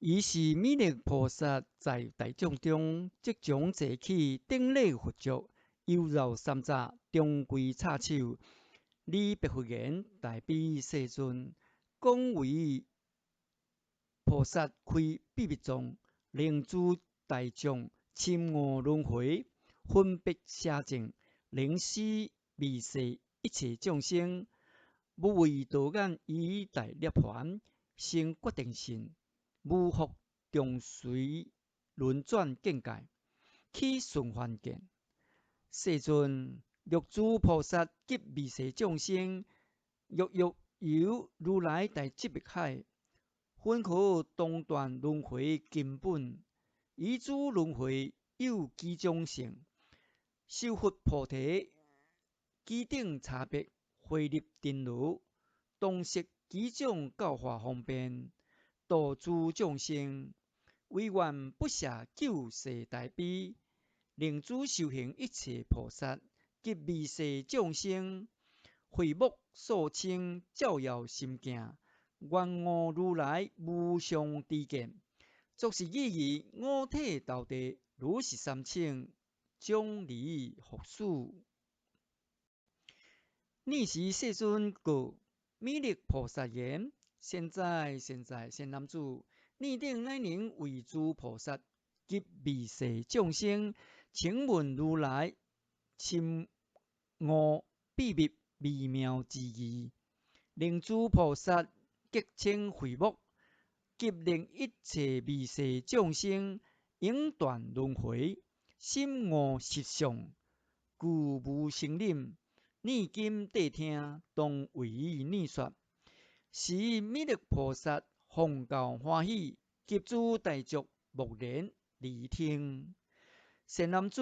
伊是弥勒菩萨在大众中即将坐起顶礼佛足，幽绕三匝，中规插手，礼白佛言：大悲世尊，讲为菩萨开秘密藏，令诸大众深悟轮回，分别舍正，灵施未世一切众生，无为道眼以大涅盘，生决定性，无复重随轮转境界，起顺环境。世尊，若诸菩萨及未世众生，欲由如来大智密海，分可当断轮回根本，以诸轮回有几种性，修佛菩提几等差别，汇入真如，洞悉几种教化方便，度诸众生，唯愿不舍救世大悲，令诸修行一切菩萨及未世众生，慧目肃清，照耀心境，愿悟如来无上智见，作是意义五体投地，如是三请，将离复属。逆时世尊告弥勒菩萨言：现在，善男子，你等乃能为诸菩萨及未世众生，请问如来深悟秘密微妙之义，令诸菩萨结清慧目，及令一切未世众生永断轮回，心悟实相，故无生忍。念今谛听，当为念说。时弥勒菩萨弘教欢喜，及诸大众默然聆听。善男子，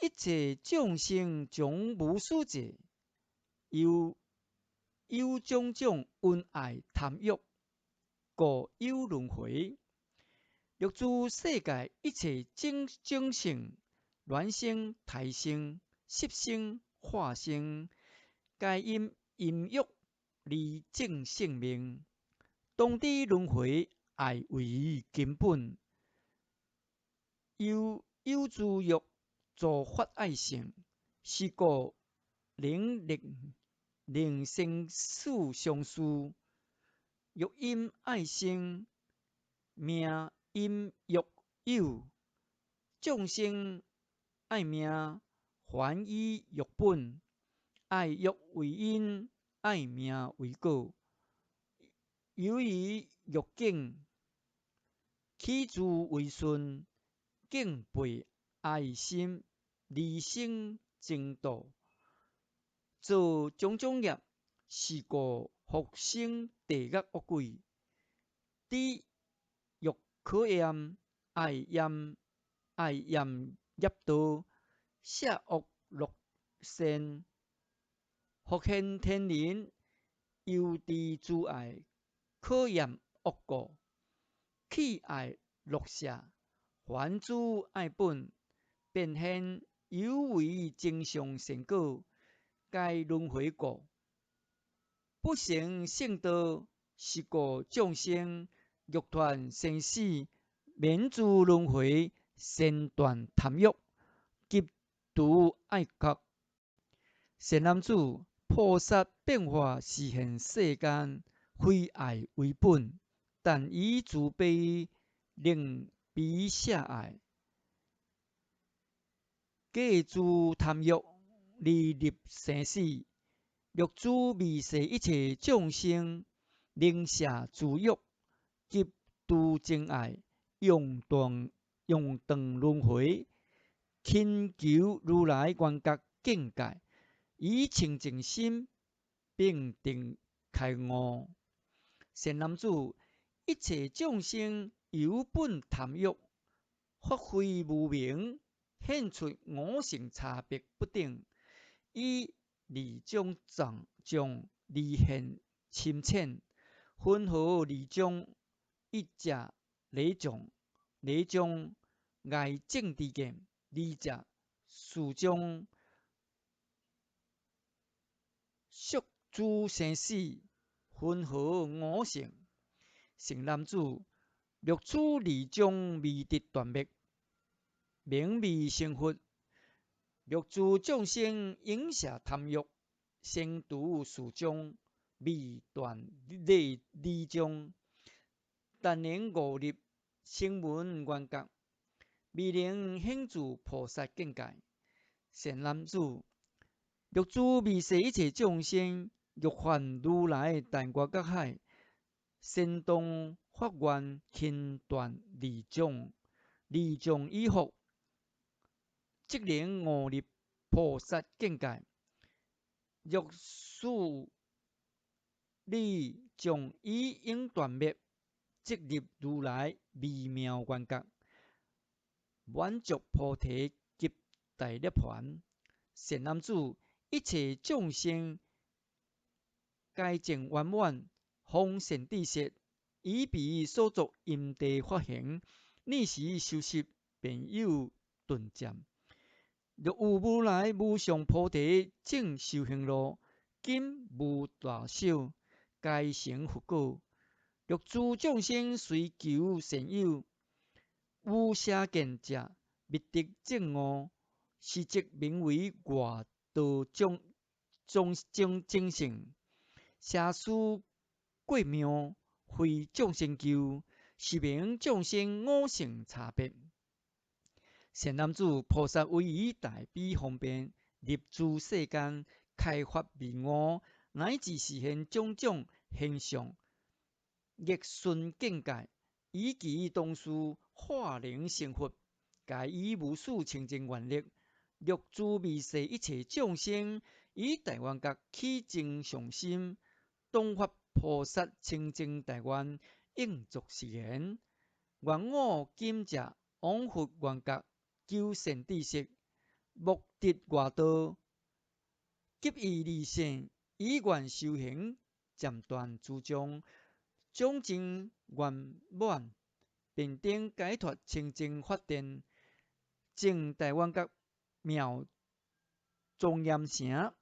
一切众生将无所者，有种种恩爱贪欲，故有轮回。若诸世界一切众生，卵生、胎生、湿生、化生，皆因淫欲离正性命，当知轮回爱为根本。有诸欲助发爱性，是故令生死相殊。欲因爱生，命因欲有，众生爱命，还以欲本。爱欲为因，爱命为果。由于欲境，起诸为顺，敬背爱心，离生净土，做种种业，是故复生地狱恶鬼。知欲可厌，爱厌业道，下恶乐善，复现天人，由知诸爱，可厌恶果，弃爱乐舍，还诸爱本，变现有为正常善果，该轮回果。不成圣道，是故众生欲断生死，免诸轮回，先断贪欲，急除爱觉。善男子，菩萨变化示现世间，非爱为本，但以慈悲令彼舍爱，戒诸贪欲，离入生死。若诸未世一切众生，宁舍诸欲，及诸真爱，永断轮回，恳求如来圆觉境界，以清净心并定开悟。善男子，一切众生由本贪欲，发挥无明，现出五乘差别不等，以二种障离现深浅，分合二种：一者理障，爱正知见；二者事障，宿诸生死，分合五乘。善男子，六祖利众未得断灭，名未成佛。六祖众生应舍贪欲，先读四宗，未断理众。但年五入声闻缘觉，未能显著菩萨境界。善男子，六祖未舍一切众生，欲还如来大我觉海，先动发愿，轻断利众，利众以后，即能悟入菩萨境界。若使利众已应断灭，即入如来微妙缘觉，满足菩提及大涅盘。善男子，一切众生皆证圆满，方善知识，以彼所作因地法行，逆时修习，便有顿渐。若有如来无上菩提正修行路，今无大小，皆成佛果。六祖众生随求善友，有邪见者，未得正悟，是即名为外道众精神。邪事过妙，非众生求，是名众生五乘差别。善男子，菩萨为以大悲方便，入诸世间，开发迷悟，乃至实现种种现象，逆顺境界，以其同事化能成佛，皆以无数清净愿力，六祖未舍一切众生，以大愿觉起正常心，当发菩萨清净大愿，应作是言：愿我今者往复愿觉，求善知识，目的外道，急于利胜，以愿修行，渐断诸障，种尽圆满，便等解脱清净法殿，正大愿觉妙庄严城。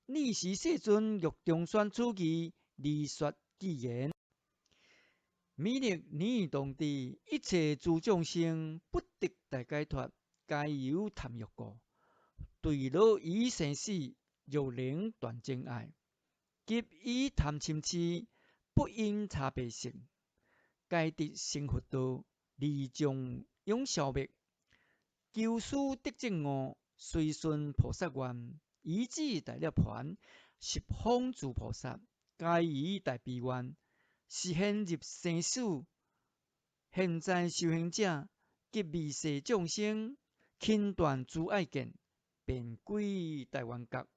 逆时世尊欲中宣此义，离说偈言：弥勒年当知，一切诸众生不得大解脱，皆由贪欲故。对老以生死，欲能断真爱，急以贪嗔痴，不因差别性，皆得成佛道，利众永消灭。求师得正悟，随顺菩萨愿，以至大涅盘，十方诸菩萨，皆以大悲愿，实现入生死。现在修行者，及未舍众生，轻断诸爱见，便归大愿觉。